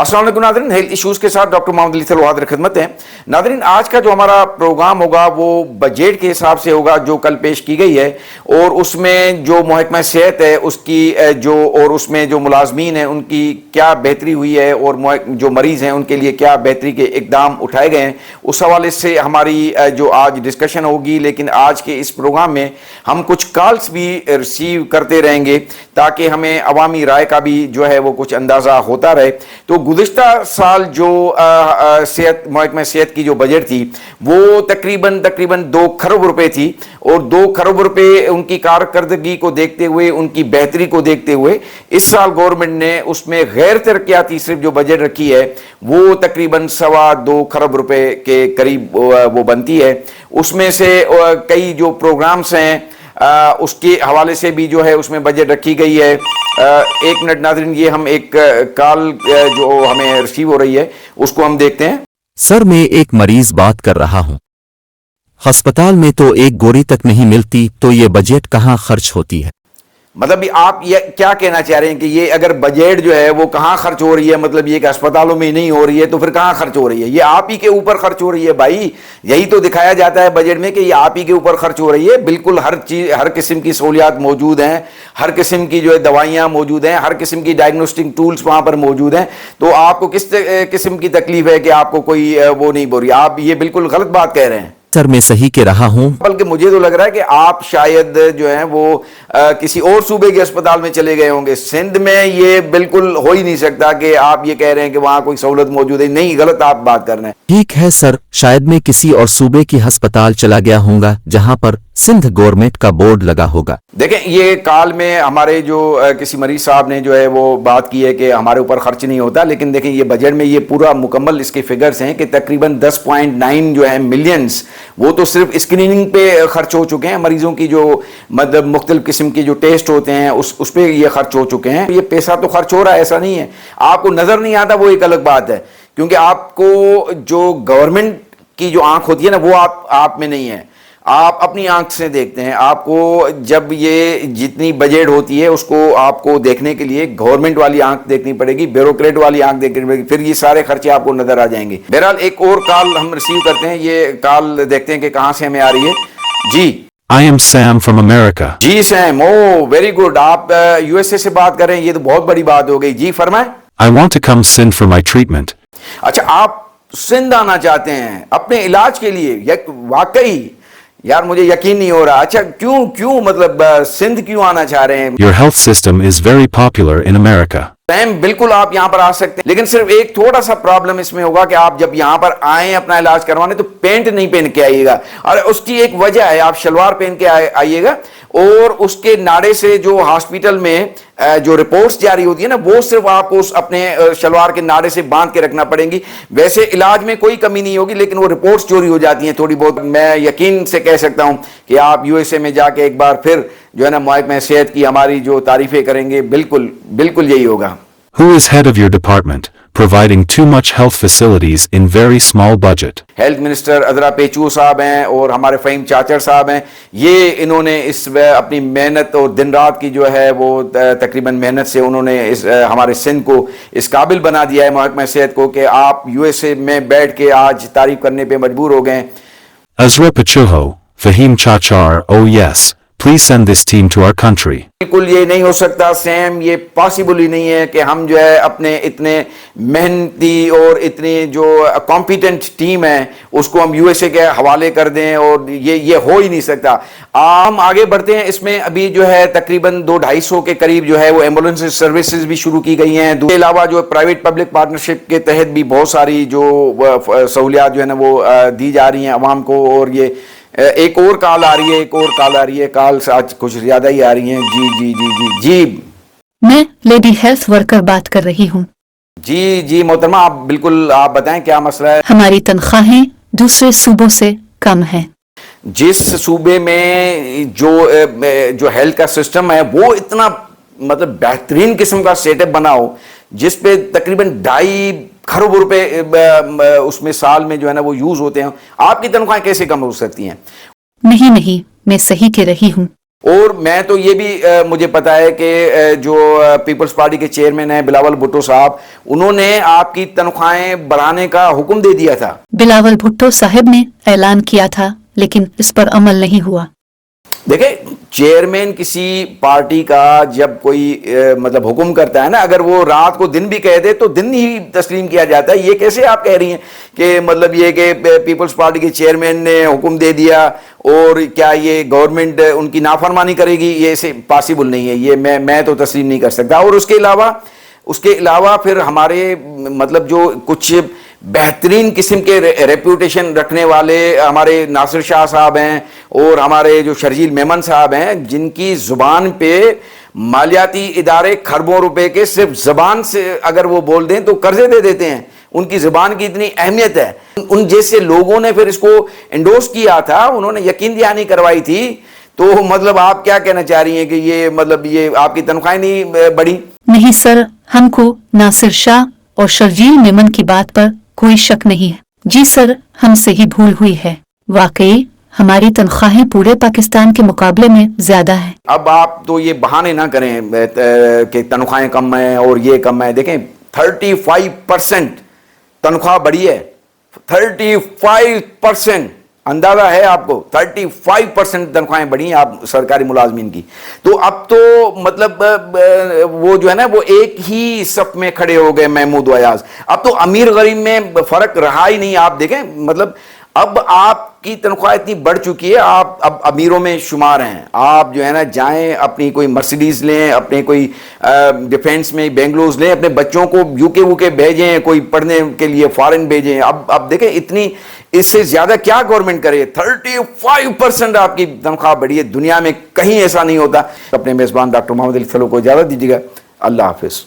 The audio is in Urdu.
السلام علیکم ناظرین، ہیلتھ ایشوز کے ساتھ ڈاکٹر محمد علی سلوہ حاضر خدمت ہیں۔ ناظرین، آج کا جو ہمارا پروگرام ہوگا وہ بجٹ کے حساب سے ہوگا جو کل پیش کی گئی ہے، اور اس میں جو محکمہ صحت ہے اس کی اور اس میں جو ملازمین ہیں ان کی کیا بہتری ہوئی ہے، اور جو مریض ہیں ان کے لیے کیا بہتری کے اقدام اٹھائے گئے ہیں، اس حوالے سے ہماری جو آج ڈسکشن ہوگی۔ لیکن آج کے اس پروگرام میں ہم کچھ کالز بھی ریسیو کرتے رہیں گے تاکہ ہمیں عوامی رائے کا بھی جو ہے وہ کچھ اندازہ ہوتا رہے۔ تو گزشتہ سال جو محکمہ صحت کی جو بجٹ تھی وہ تقریباً 2 کھرب روپے تھی، اور 2 کھرب روپے ان کی کارکردگی کو دیکھتے ہوئے، ان کی بہتری کو دیکھتے ہوئے اس سال گورنمنٹ نے اس میں غیر ترقیاتی صرف جو بجٹ رکھی ہے وہ تقریباً 2.25 کھرب روپے کے قریب وہ بنتی ہے۔ اس میں سے کئی جو پروگرامز ہیں اس کے حوالے سے بھی جو ہے اس میں بجٹ رکھی گئی ہے۔ ایک منٹ ناظرین، یہ ہم ایک کال جو ہمیں ریسیو ہو رہی ہے اس کو ہم دیکھتے ہیں۔ سر، میں ایک مریض بات کر رہا ہوں۔ ہسپتال میں تو ایک گولی تک نہیں ملتی، تو یہ بجٹ کہاں خرچ ہوتی ہے؟ مطلب آپ یہ کیا کہنا چاہ رہے ہیں کہ یہ اگر بجٹ جو ہے وہ کہاں خرچ ہو رہی ہے، مطلب یہ کہ اسپتالوں میں نہیں ہو رہی ہے تو پھر کہاں خرچ ہو رہی ہے؟ یہ آپ ہی کے اوپر خرچ ہو رہی ہے بھائی، یہی تو دکھایا جاتا ہے بجٹ میں کہ یہ آپ ہی کے اوپر خرچ ہو رہی ہے۔ بالکل ہر چیز، ہر قسم کی سہولیات موجود ہیں، ہر قسم کی جو ہے دوائیاں موجود ہیں، ہر قسم کی ڈائگنوسٹک ٹولز وہاں پر موجود ہیں، تو آپ کو کس قسم کی تکلیف ہے کہ آپ کو کوئی وہ نہیں بول رہی؟ آپ یہ بالکل غلط بات کہہ رہے ہیں۔ سر، میں صحیح کہہ رہا ہوں۔ بلکہ مجھے تو لگ رہا ہے کہ آپ شاید جو ہیں وہ کسی اور صوبے کے اسپتال میں چلے گئے ہوں گے۔ سندھ میں یہ بالکل ہو ہی نہیں سکتا کہ آپ یہ کہہ رہے ہیں کہ وہاں کوئی سہولت موجود ہے۔ نہیں، غلط آپ بات کر رہے ہیں۔ ٹھیک ہے سر، شاید میں کسی اور صوبے کی ہسپتال چلا گیا ہوں گا جہاں پر سندھ گورنمنٹ کا بورڈ لگا ہوگا۔ دیکھیں، یہ کال میں ہمارے جو کسی مریض صاحب نے جو ہے وہ بات کی ہے کہ ہمارے اوپر خرچ نہیں ہوتا، لیکن دیکھیں یہ بجٹ میں یہ پورا مکمل اس کے فگرز ہیں کہ تقریباً 10.9 جو ہے ملینز وہ تو صرف اسکریننگ پہ خرچ ہو چکے ہیں۔ مریضوں کی جو مطلب مختلف قسم کے جو ٹیسٹ ہوتے ہیں اس پہ یہ خرچ ہو چکے ہیں۔ یہ پیسہ تو خرچ ہو رہا ہے، ایسا نہیں ہے۔ آپ کو نظر نہیں آتا وہ ایک الگ بات ہے، کیونکہ آپ کو جو گورنمنٹ کی جو آنکھ ہوتی ہے نا وہ آپ میں نہیں ہے، آپ اپنی آنکھ سے دیکھتے ہیں۔ آپ کو جب یہ جتنی بجٹ ہوتی ہے اس کو آپ کو دیکھنے کے لیے گورنمنٹ والی آنکھ دیکھنی پڑے گی، بیوروکریٹ والی آنکھ دیکھنی پڑے گی، پھر یہ سارے خرچے آپ کو نظر آ جائیں گے۔ بہرحال ایک اور کال ہم ریسیو کرتے ہیں، یہ کال دیکھتے ہیں کہ کہاں سے ہمیں آ رہی ہے۔ جی I am Sam from America. جی سیم، ویری گڈ، آپ یو ایس اے سے بات کر رہے ہیں، یہ تو بہت بڑی بات ہو گئی۔ جی فرمائیں۔ I want to come Sindh for my treatment. اچھا، آپ سندھ آنا چاہتے ہیں اپنے علاج کے لیے؟ واقعی یار مجھے یقین نہیں ہو رہا۔ اچھا، کیوں مطلب سندھ کیوں آنا چاہ رہے ہیں؟ Your health system is very popular in America. بالکل آپ یہاں پر آ سکتے ہیں، لیکن صرف ایک تھوڑا سا پرابلم اس میں ہوگا کہ آپ جب یہاں پر آئیں اپنا علاج کروانے تو پینٹ نہیں پہن کے آئیے گا، اور اس کی ایک وجہ ہے، آپ شلوار پہن کے آئیے گا، اور اس کے ناڑے سے جو ہاسپٹل میں جو رپورٹس جاری ہوتی ہے نا وہ صرف آپ کو اپنے شلوار کے ناڑے سے باندھ کے رکھنا پڑیں گی۔ ویسے علاج میں کوئی کمی نہیں ہوگی، لیکن وہ رپورٹس چوری ہو جاتی ہیں تھوڑی بہت۔ میں یقین سے کہہ سکتا ہوں کہ آپ یو ایس اے میں جا کے ایک بار پھر جو ہے نا محکمہ صحت کی ہماری جو تعریفیں کریں گے، بالکل یہی ہوگا۔ Who is head of your department, providing too much health facilities in very small budget? Health minister Azra Picchu صاحب ہیں اور ہمارے فہیم چاچر صاحب ہیں۔ یہ انہوں نے اس اپنی محنت اور دن رات کی جو ہے وہ تقریباً محنت سے انہوں نے ہمارے سندھ کو اس قابل بنا دیا ہے، محکمہ صحت کو، کہ آپ یو ایس اے میں بیٹھ کے آج تعریف کرنے پہ مجبور ہو گئے۔ Azra Pachuho, Fahim Chachar, oh yes, please send this team to our country. بالکل یہ نہیں ہو سکتا سیم، یہ پاسبل ہی نہیں ہے کہ ہم جو ہے اپنے اتنے محنتی اور اتنی جو کمپیٹنٹ ٹیم ہے اس کو ہم یو ایس اے کے حوالے کر دیں، اور یہ ہو ہی نہیں سکتا۔ ہم آگے بڑھتے ہیں، اس میں ابھی جو ہے تقریباً 200-250 کے قریب جو ہے وہ ایمبولینس سروسز بھی شروع کی گئی ہیں۔ اس کے علاوہ جو پرائیویٹ پبلک پارٹنرشپ کے تحت بھی بہت ساری جو سہولیات جو ہے نا وہ دی جا رہی ہیں عوام کو۔ اور یہ ایک اور کال آ رہی ہے، کال آج کچھ زیادہ ہی آ رہی ہیں۔ جی میں لیڈی ہیلتھ ورکر بات کر رہی ہوں۔ جی محترمہ، آپ بتائیں کیا مسئلہ ہے؟ ہماری تنخواہیں دوسرے صوبوں سے کم ہیں۔ جس صوبے میں جو ہیلتھ کا سسٹم ہے وہ اتنا مطلب بہترین قسم کا سیٹ اپ بنا ہو، جس پہ تقریباً 2.5 کھرب روپے اس میں سال میں جو ہے نا وہ یوز ہوتے ہیں، آپ کی تنخواہیں کیسے کم ہو سکتی ہیں؟ نہیں، میں صحیح کہہ رہی ہوں۔ اور میں تو یہ بھی مجھے پتا ہے کہ جو پیپلز پارٹی کے چیئرمین ہیں بلاول بھٹو صاحب، انہوں نے آپ کی تنخواہیں بڑھانے کا حکم دے دیا تھا۔ بلاول بھٹو صاحب نے اعلان کیا تھا لیکن اس پر عمل نہیں ہوا۔ دیکھیں چیئرمین کسی پارٹی کا جب کوئی مطلب حکم کرتا ہے نا، اگر وہ رات کو دن بھی کہہ دے تو دن ہی تسلیم کیا جاتا ہے۔ یہ کیسے آپ کہہ رہی ہیں کہ مطلب یہ کہ پیپلز پارٹی کے چیئرمین نے حکم دے دیا اور کیا یہ گورنمنٹ ان کی نافرمانی کرے گی؟ یہ ایسے پاسبل نہیں ہے، یہ میں تو تسلیم نہیں کر سکتا۔ اور اس کے علاوہ پھر ہمارے مطلب جو کچھ بہترین قسم کے ریپوٹیشن رکھنے والے ہمارے ناصر شاہ صاحب ہیں اور ہمارے جو شرجیل میمن صاحب ہیں، جن کی زبان پہ مالیاتی ادارے کھربوں روپے کے صرف زبان سے اگر وہ بول دیں تو قرضے دے دیتے ہیں، ان کی زبان کی اتنی اہمیت ہے۔ ان جیسے لوگوں نے پھر اس کو انڈورس کیا تھا، انہوں نے یقین دہانی کروائی تھی، تو مطلب آپ کیا کہنا چاہ رہی ہیں کہ یہ مطلب یہ آپ کی تنخواہیں نہیں بڑھی؟ نہیں سر، ہم کو ناصر شاہ اور شرجیل میمن کی بات پر کوئی شک نہیں ہے۔ جی سر، ہم سے ہی بھول ہوئی ہے، واقعی ہماری تنخواہیں پورے پاکستان کے مقابلے میں زیادہ ہیں۔ اب آپ تو یہ بہانے نہ کریں کہ تنخواہیں کم ہیں اور یہ کم ہے۔ دیکھیں 35% تنخواہ بڑھی ہے، 35% اندازہ ہے آپ کو، 35% تنخواہیں بڑھی ہیں آپ سرکاری ملازمین کی۔ تو اب تو مطلب وہ جو ہے نا وہ ایک ہی صف میں کھڑے ہو گئے محمود و ایاز۔ اب تو امیر غریب میں فرق رہا ہی نہیں۔ آپ دیکھیں مطلب اب آپ کی تنخواہ اتنی بڑھ چکی ہے، آپ اب امیروں میں شمار ہیں۔ آپ جو ہے نا جائیں اپنی کوئی مرسیڈیز لیں، اپنے کوئی ڈیفینس میں بینگلوز لیں، اپنے بچوں کو یو کے بھیجیں، کوئی پڑھنے کے لیے فارن بھیجیں۔ اب دیکھیں اتنی اس سے زیادہ کیا گورنمنٹ کرے؟ 35% آپ کی تنخواہ بڑھی ہے، دنیا میں کہیں ایسا نہیں ہوتا۔ اپنے میزبان ڈاکٹر محمد علی تھلو کو اجازت دیجیے گا، اللہ حافظ۔